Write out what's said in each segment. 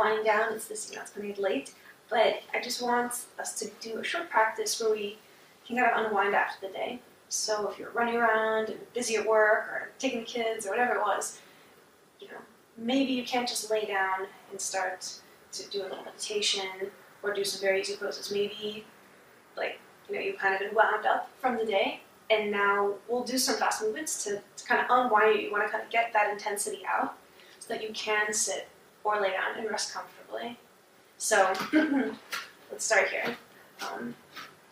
winding down. It's this, it's pretty late, but I just want us to do a short practice where we can kind of unwind after the day. So if you're running around and busy at work or taking the kids or whatever it was, maybe you can't just lay down and start to do a little meditation or do some very easy poses. Maybe, you've kind of been wound up from the day, and now we'll do some fast movements to kind of unwind you. You want to kind of get that intensity out so that you can sit or lay down and rest comfortably. So let's start here.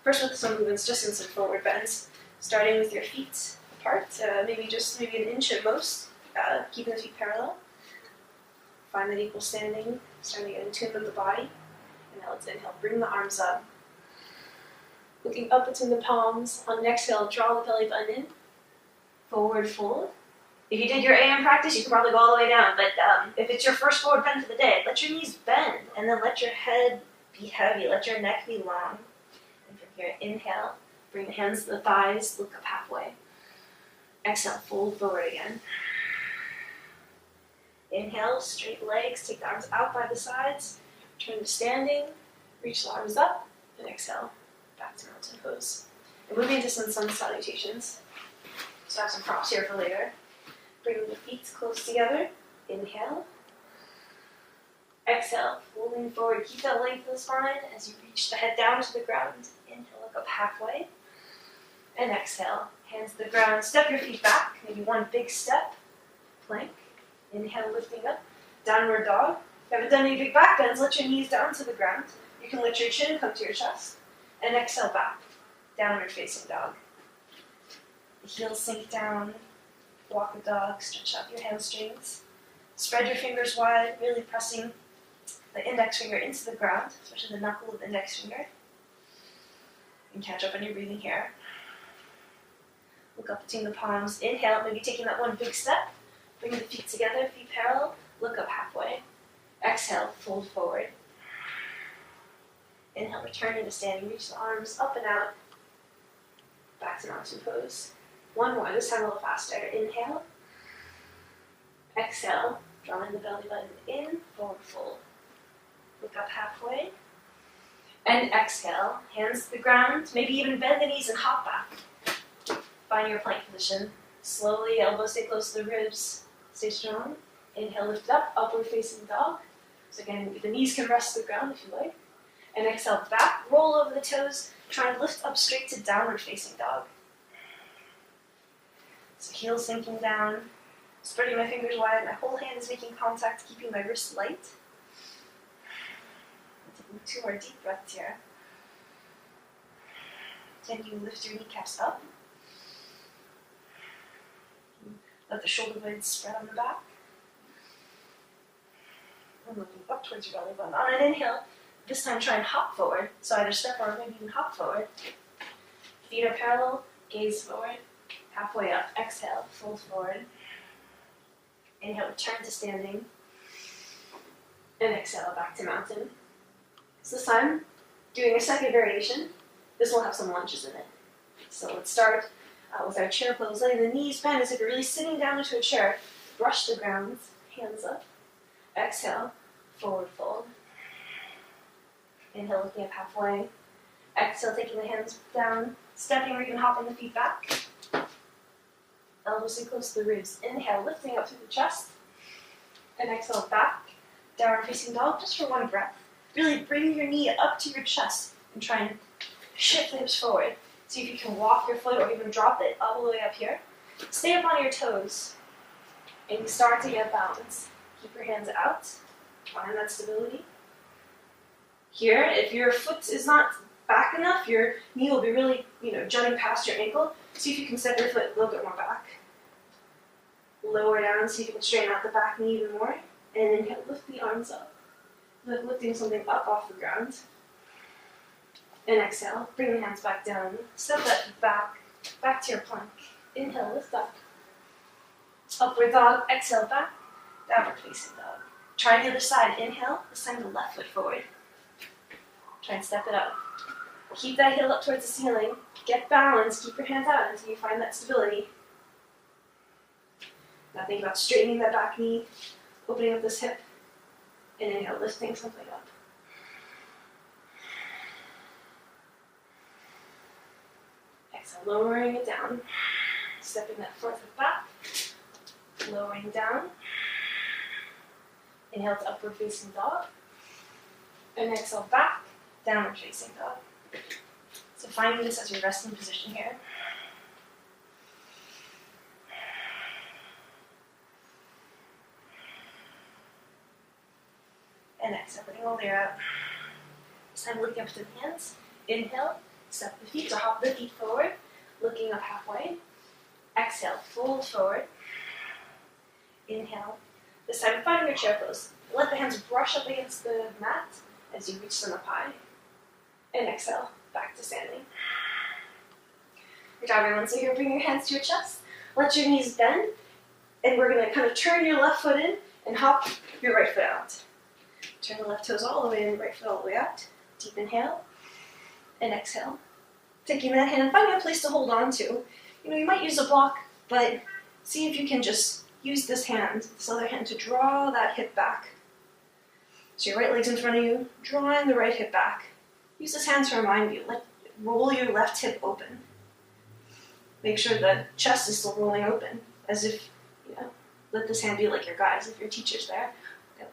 First with some movements, just in some forward bends, starting with your feet apart, maybe an inch at most, keeping the feet parallel. Find that equal standing, starting to get in tune with the body. And now let's inhale, bring the arms up. Looking up between the palms. On an exhale, draw the belly button in. Forward fold. If you did your AM practice, you could probably go all the way down. But if it's your first forward bend for the day, let your knees bend. And then let your head be heavy. Let your neck be long. And from here, inhale. Bring the hands to the thighs. Look up halfway. Exhale, fold forward again. Inhale, straight legs, take the arms out by the sides, turn to standing, reach the arms up, and exhale, back to mountain pose. And moving into some sun salutations. So I have some props here for later. Bring the feet close together, inhale. Exhale, folding forward, keep that length of the spine as you reach the head down to the ground. Inhale, look up halfway. And exhale, hands to the ground, step your feet back, maybe one big step, plank. Inhale, lifting up, downward dog. If you haven't done any big back bends, let your knees down to the ground. You can let your chin come to your chest. And exhale back, downward facing dog. The heels sink down, walk a dog, stretch out your hamstrings. Spread your fingers wide, really pressing the index finger into the ground, especially the knuckle of the index finger. And catch up on your breathing here. Look up between the palms. Inhale, maybe taking that one big step. Bring the feet together, feet parallel, look up halfway. Exhale, fold forward. Inhale, return into standing, reach the arms up and out. Back to mountain pose. One more, this time a little faster. Inhale. Exhale, drawing the belly button in, forward fold. Look up halfway. And exhale, hands to the ground, maybe even bend the knees and hop back. Find your plank position. Slowly, elbows stay close to the ribs. Stay strong. Inhale, lift up, upward facing dog. So again, the knees can rest to the ground if you like. And exhale back, roll over the toes. Try and lift up straight to downward facing dog. So heels sinking down. Spreading my fingers wide. My whole hand is making contact, keeping my wrist light. Taking 2 more deep breaths here. Can you lift your kneecaps up? Let the shoulder blades spread on the back. And looking up towards your belly button. On an inhale, this time try and hop forward. So either step or maybe even hop forward. Feet are parallel, gaze forward. Halfway up, exhale, fold forward. Inhale, return to standing. And exhale, back to mountain. So this time, doing a second variation. This will have some lunges in it. So let's start with our chair pose, letting the knees bend as if you're really sitting down into a chair. Brush the ground, hands up. Exhale, forward fold. Inhale, looking up halfway. Exhale, taking the hands down, stepping or even hopping the feet back. Elbows stay close to the ribs. Inhale, lifting up through the chest. And exhale, back. Downward facing dog, just for one breath. Really bring your knee up to your chest and try and shift the hips forward. See if you can walk your foot or even drop it all the way up here. Stay up on your toes and you start to get balance. Keep your hands out. Find that stability. Here, if your foot is not back enough, your knee will be really, jutting past your ankle. See if you can step your foot a little bit more back. Lower down, see if you can straighten out the back knee even more. And then lift the arms up. Like lifting something up off the ground. And exhale, bring the hands back down. Step that back to your plank. Inhale, lift up. Upward dog, exhale back. Downward facing dog. Try the other side. Inhale, this time the left foot forward. Try and step it up. Keep that heel up towards the ceiling. Get balance, keep your hands out until you find that stability. Now think about straightening that back knee, opening up this hip. And inhale, lifting something up. Exhale, lowering it down. Stepping that forth foot back. Lowering down. Inhale to upward facing dog. And exhale back, downward facing dog. So finding this as your resting position here. And exhale, putting all the air out. This time looking up to the hands. Inhale, step the feet, so hop the feet forward, looking up halfway. Exhale, fold forward. Inhale. This time finding your chair pose. Let the hands brush up against the mat as you reach them up high. And exhale, back to standing. Good job, everyone. So here, bring your hands to your chest. Let your knees bend. And we're going to kind of turn your left foot in and hop your right foot out. Turn the left toes all the way in, right foot all the way out. Deep inhale. And exhale. Taking that hand, finding a place to hold on to. You might use a block, but see if you can just use this hand, this other hand, to draw that hip back. So your right leg's in front of you, drawing the right hip back. Use this hand to remind you, roll your left hip open. Make sure the chest is still rolling open, as if, let this hand be like your guide, as if your teacher's there.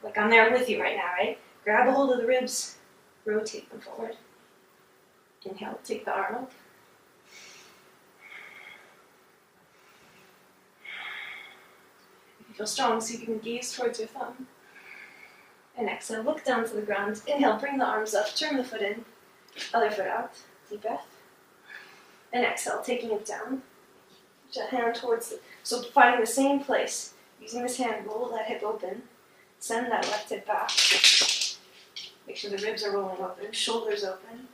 Like I'm there with you right now, right? Grab a hold of the ribs, rotate them forward. Inhale, take the arm up. If you feel strong, so you can gaze towards your thumb. And exhale, look down to the ground. Inhale, bring the arms up, turn the foot in, other foot out. Deep breath. And exhale, taking it down. Reach that hand towards so finding the same place. Using this hand, roll that hip open. Send that left hip back. Make sure the ribs are rolling open, shoulders open.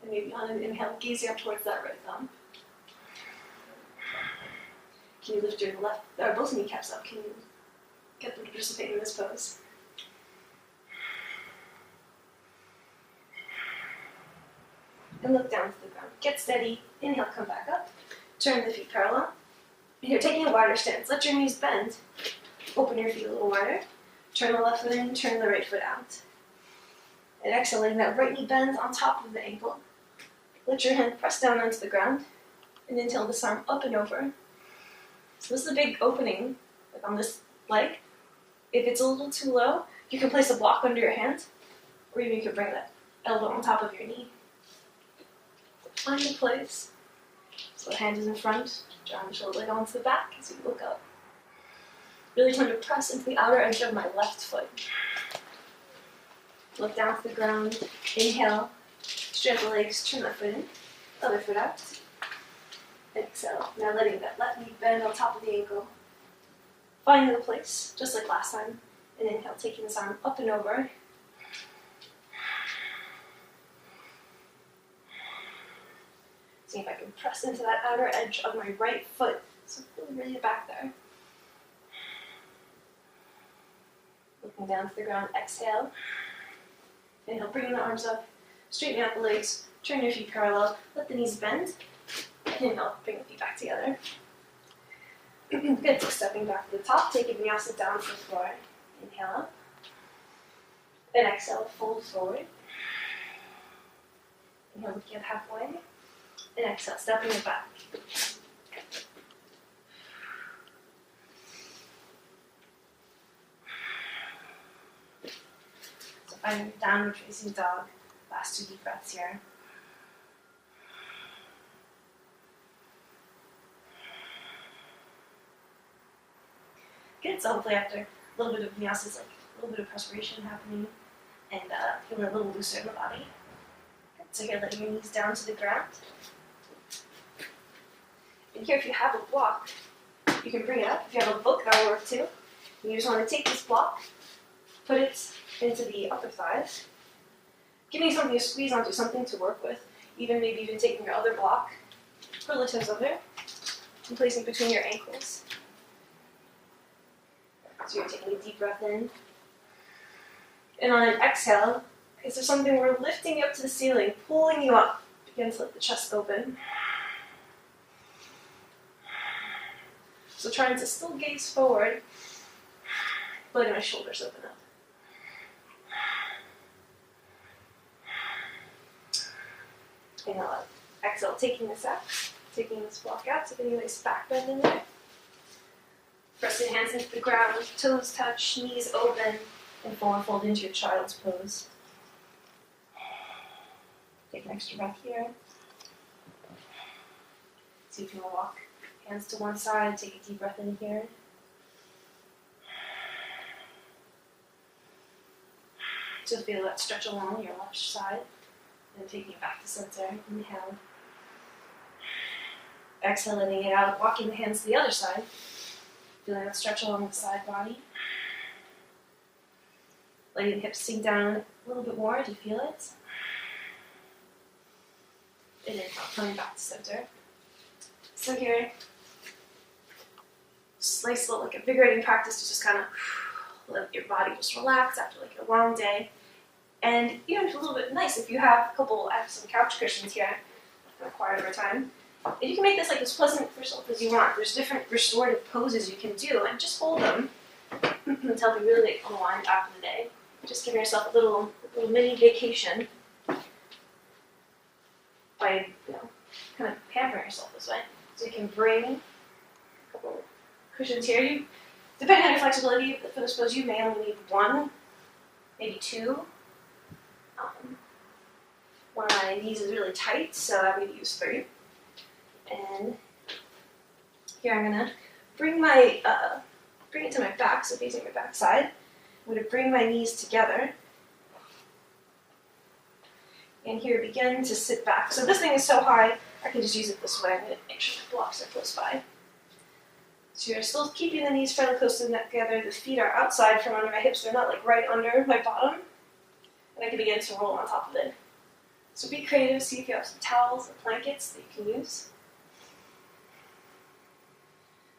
And maybe on an inhale, gazing up towards that right thumb. Can you lift your left, or both kneecaps up? Can you get them to participate in this pose? And look down to the ground. Get steady. Inhale, come back up. Turn the feet parallel. And you're taking a wider stance. Let your knees bend. Open your feet a little wider. Turn the left foot in, turn the right foot out. And exhaling, that right knee bends on top of the ankle. Let your hand press down onto the ground. And inhale this arm up and over. So this is a big opening, like on this leg. If it's a little too low, you can place a block under your hand, or even you can bring that elbow on top of your knee. Find a place. So the hand is in front, drawing the shoulder blade onto the back as you look up. Really trying to press into the outer edge of my left foot. Look down to the ground. Inhale. Straight the legs, turn that foot in. Other foot out. Exhale. Now letting that left knee bend on top of the ankle. Finding the place, just like last time. And inhale, taking this arm up and over. See if I can press into that outer edge of my right foot. So really back there. Looking down to the ground, exhale. Inhale, bringing the arms up, straighten out the legs, turn your feet parallel, let the knees bend. Inhale, bring the feet back together. Good, so stepping back to the top, taking vinyasa down to the floor. Inhale up. Then exhale, fold forward. Inhale, looking up halfway. And exhale, stepping it back. So finding downward facing dog. Last 2 deep breaths here. Good, so hopefully after a little bit of vinyasa, it's like a little bit of perspiration happening and feeling a little looser in the body. Good, so here, letting your knees down to the ground. And here, if you have a block, you can bring it up. If you have a book, that will work too. And you just want to take this block, put it into the upper thighs, giving you something to squeeze onto, something to work with. Maybe even taking your other block, put the toes over, and placing it between your ankles. So you're taking a deep breath in. And on an exhale, is there something we're lifting you up to the ceiling, pulling you up. Begin to let the chest open. So trying to still gaze forward, letting my shoulders open up. Inhale out. Exhale, taking this out, taking this block out, so getting a nice back bend in there. Pressing hands into the ground, toes touch, knees open, and forward fold into your child's pose. Take an extra breath here. See if you want to walk hands to one side, take a deep breath in here. So feel that stretch along your left side, and taking it back to center. Inhale. Exhale, letting it out, walking the hands to the other side. Feeling that stretch along the side body. Letting the hips sink down a little bit more. Do you feel it? And then coming back to center. So here, just nice little like invigorating practice to just kind of let your body just relax after like a long day. And even a little bit nice if you have I have some couch cushions here I've acquired over time. And you can make this like as pleasant for yourself as you want. There's different restorative poses you can do, and just hold them until you really unwind after the day. Just giving yourself a little mini vacation by kind of pampering yourself this way. So you can bring a couple cushions here. Depending on your flexibility for this pose, you may only need one, maybe two. One of my knees is really tight, so I'm going to use 3. And here I'm going to bring it to my back, so facing my back side. I'm going to bring my knees together. And here begin to sit back. So this thing is so high, I can just use it this way. I'm going to make sure my blocks are close by. So you're still keeping the knees fairly close to the neck together. The feet are outside from under my hips. They're not like right under my bottom. And I can begin to roll on top of it. So be creative. See if you have some towels or blankets that you can use.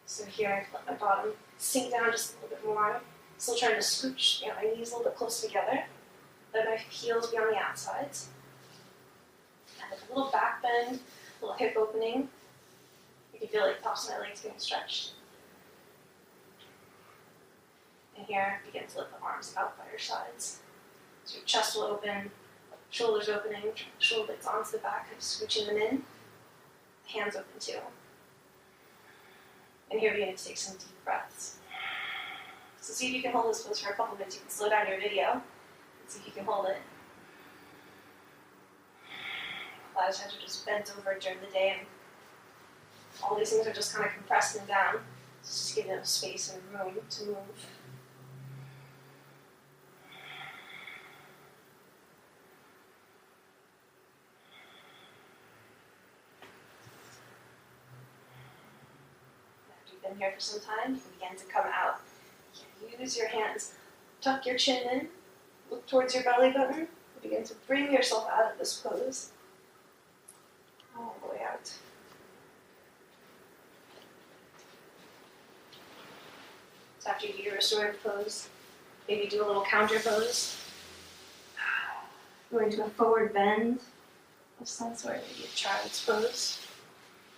So here I let my bottom sink down just a little bit more. Still trying to scooch my knees a little bit close together. Let my heels be on the outsides. And a little back bend, a little hip opening. You can feel like the tops of my legs getting stretched. And here, begin to let the arms out by your sides. So your chest will open, shoulders opening, shoulder blades onto the back, kind of scooching them in. Hands open too. And here, begin to take some deep breaths. So see if you can hold this pose for a couple minutes. You can slow down your video and see if you can hold it. A lot of times you're just bent over during the day, and all these things are just kind of compressed and down. So just give them space and room to move. After you've been here for some time, you can begin to come out. Use your hands, tuck your chin in, look towards your belly button, and begin to bring yourself out of this pose. All the way out. So after you do your restorative pose, maybe do a little counter pose. Go into a forward bend of some sort, maybe a child's pose.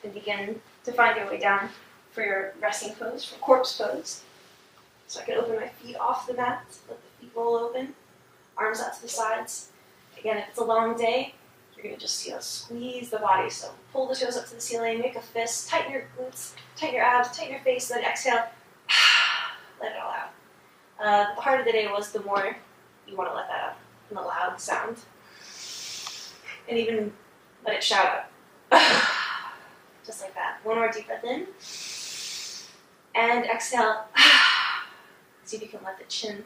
And begin to find your way down for your resting pose, for corpse pose. So I can open my feet off the mat, let the feet roll open, arms out to the sides. Again, if it's a long day, you're going to just squeeze the body. So pull the toes up to the ceiling, make a fist, tighten your glutes, tighten your abs, tighten your face, then exhale, let it all out. The harder the day was, the more you want to let that out in a loud sound. And even let it shout out. Just like that. One more deep breath in. And exhale. See if you can let the chin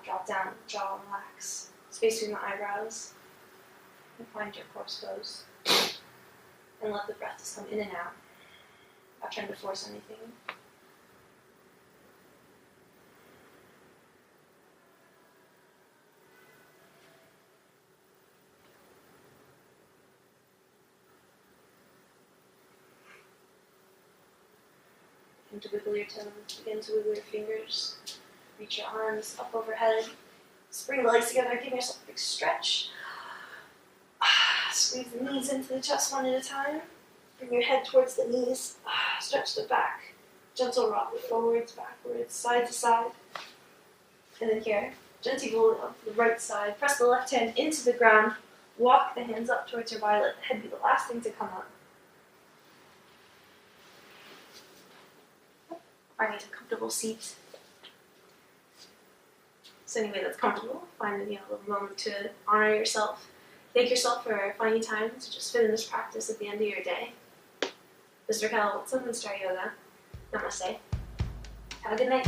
drop down, jaw relax, space between the eyebrows, and find your corpse pose. And let the breath just come in and out, not trying to force anything. Begin to wiggle your toes, begin to wiggle your fingers. Reach your arms up overhead. Bring the legs together, give yourself a big stretch. Squeeze the knees into the chest one at a time. Bring your head towards the knees. Stretch the back. Gentle rock forwards, backwards, side to side. And then here, gently roll it up to the right side. Press the left hand into the ground. walk the hands up towards your body, let the head be the last thing to come up. Find a comfortable seat. So anyway, that's comfortable. Find a little moment to honor yourself. Thank yourself for finding time to just fit in this practice at the end of your day. Mr. Cal, Star Yoga. Namaste. Have a good night.